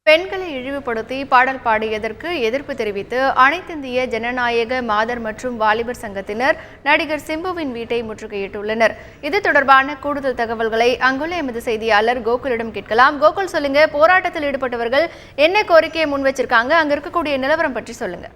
பெண்களை இழிவுபடுத்தி பாடல் பாடியதற்கு எதிர்ப்பு தெரிவித்து அனைத்திந்திய ஜனநாயக மாதர் மற்றும் வாலிபர் சங்கத்தினர் நடிகர் சிம்புவின் வீட்டை முற்றுகையிட்டுள்ளனர். இது தொடர்பான கூடுதல் தகவல்களை அங்குள்ள எமது செய்தியாளர் கோகுலிடம் கேட்கலாம். கோகுல், சொல்லுங்க, போராட்டத்தில் ஈடுபட்டவர்கள் என்ன கோரிக்கையை முன் வச்சிருக்காங்க? அங்க இருக்கக்கூடிய நிலவரம் பற்றி சொல்லுங்க.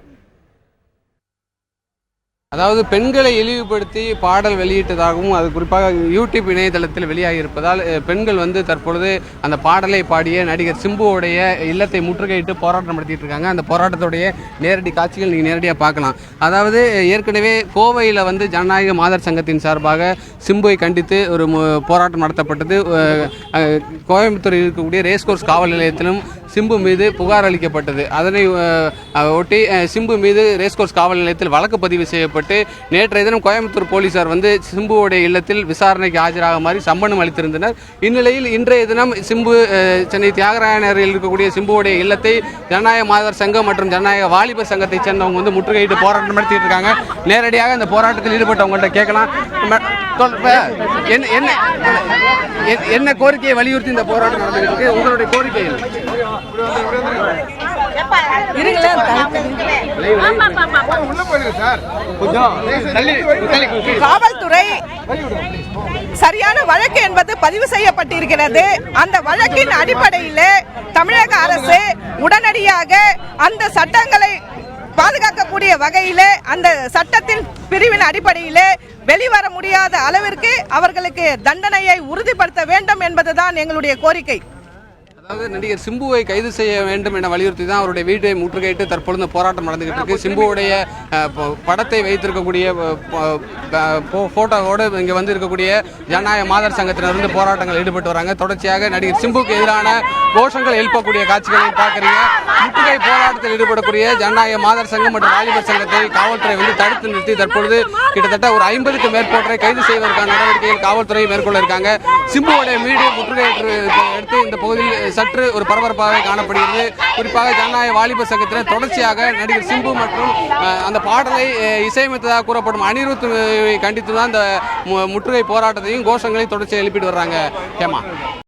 அதாவது பெண்களை இழிவுபடுத்தி பாடல் வெளியிட்டதாகவும் அது குறிப்பாக யூடியூப் இணையதளத்தில் வெளியாகி இருப்பதால் பெண்கள் தற்பொழுது அந்த பாடலை பாடிய நடிகர் சிம்புவோடைய இல்லத்தை முற்றுகையிட்டு போராட்டம் நடத்திட்டு இருக்காங்க. அந்த போராட்டத்துடைய நேரடி காட்சிகள் நீங்கள் நேரடியாக பார்க்கலாம். அதாவது ஏற்கனவே கோவையில் ஜனநாயக மாதர் சங்கத்தின் சார்பாக சிம்புவை கண்டித்து ஒரு போராட்டம் நடத்தப்பட்டது. கோயம்புத்தூரில் இருக்கக்கூடிய ரேஸ்கோர்ஸ் காவல் நிலையத்திலும் சிம்பு மீது புகார் அளிக்கப்பட்டது. அதனை ஒட்டி சிம்பு மீது ரேஸ்கோர்ஸ் காவல் நிலையத்தில் வழக்கு பதிவு செய்யப்பட்டு நேற்றைய தினம் கோயம்புத்தூர் போலீசார் சிம்புவோடைய இல்லத்தில் விசாரணைக்கு ஆஜராகுமாறு சம்மனம் அளித்திருந்தனர். இந்நிலையில் இன்றைய தினம் சிம்பு சென்னை தியாகராய நகரில் இருக்கக்கூடிய சிம்புவோடைய இல்லத்தை ஜனநாயக மாதர் சங்கம் மற்றும் ஜனநாயக வாலிபர் சங்கத்தை சேர்ந்தவங்க முற்றுகையிட்டு போராட்டம் நடத்திட்டு இருக்காங்க. நேரடியாக இந்த போராட்டத்தில் ஈடுபட்டவங்கள்ட்ட கேட்கலாம். என்ன கோரிக்கையை வலியுறுத்தி இந்த போராட்டம் நடந்திருக்கு? உங்களுடைய கோரிக்கை காவல்துறை சரியான வழக்கு என்பது பதிவு செய்யப்பட்டிருக்கிறது. அந்த வழக்கின் அடிப்படையில் தமிழக அரசு உடனடியாக அந்த சட்டங்களை பாதுகாக்கக்கூடிய வகையில் அந்த சட்டத்தின் பிரிவின் அடிப்படையில் வெளிவர முடியாத அளவிற்கு அவர்களுக்கு தண்டனையை உறுதிப்படுத்த வேண்டும் என்பதுதான் எங்களுடைய கோரிக்கை. அதாவது நடிகர் சிம்புவை கைது செய்ய வேண்டும் என வலியுறுத்தி தான் அவருடைய வீட்டை முற்றுகையிட்டு தற்பொழுது போராட்டம் நடந்துகிட்டு இருக்கு. சிம்புவுடைய படத்தை வைத்திருக்கக்கூடிய போட்டோவோடு இங்கே இருக்கக்கூடிய ஜனநாயக மாதர் சங்கத்தினர் போராட்டங்கள் ஈடுபட்டு வராங்க. தொடர்ச்சியாக நடிகர் சிம்புக்கு எதிரான கோஷங்கள் எழுப்பக்கூடிய காட்சிகளையும் பார்க்குறீங்க. முற்றுகை போராட்டத்தில் ஈடுபடக்கூடிய ஜனநாயக மாதர் சங்கம் மற்றும் வாலிபர் சங்கத்தை காவல்துறை தடுத்து நிறுத்தி தற்பொழுது கிட்டத்தட்ட ஒரு 50க்கும் மேற்பட்டோரை கைது செய்வதற்கான நடவடிக்கைகள் காவல்துறை மேற்கொள்ள இருக்காங்க. சிம்புவுடைய வீடு முற்றுகையிட்டு எடுத்து இந்த பகுதியில் சற்று ஒரு பரபரப்பாக காணப்படுகிறது. குறிப்பாக ஜனநாயக வாலிபர் சங்கத்தினர் தொடர்ச்சியாக நடிகர் சிம்பு மற்றும் அந்த பாடலை இசையமைத்ததாக கூறப்படும் அனிருத் கண்டித்து தான் இந்த முற்றுகை போராட்டத்தையும் கோஷங்களையும் தொடர்ச்சியாக எழுப்பிட்டு வர்றாங்க. ஹேமா.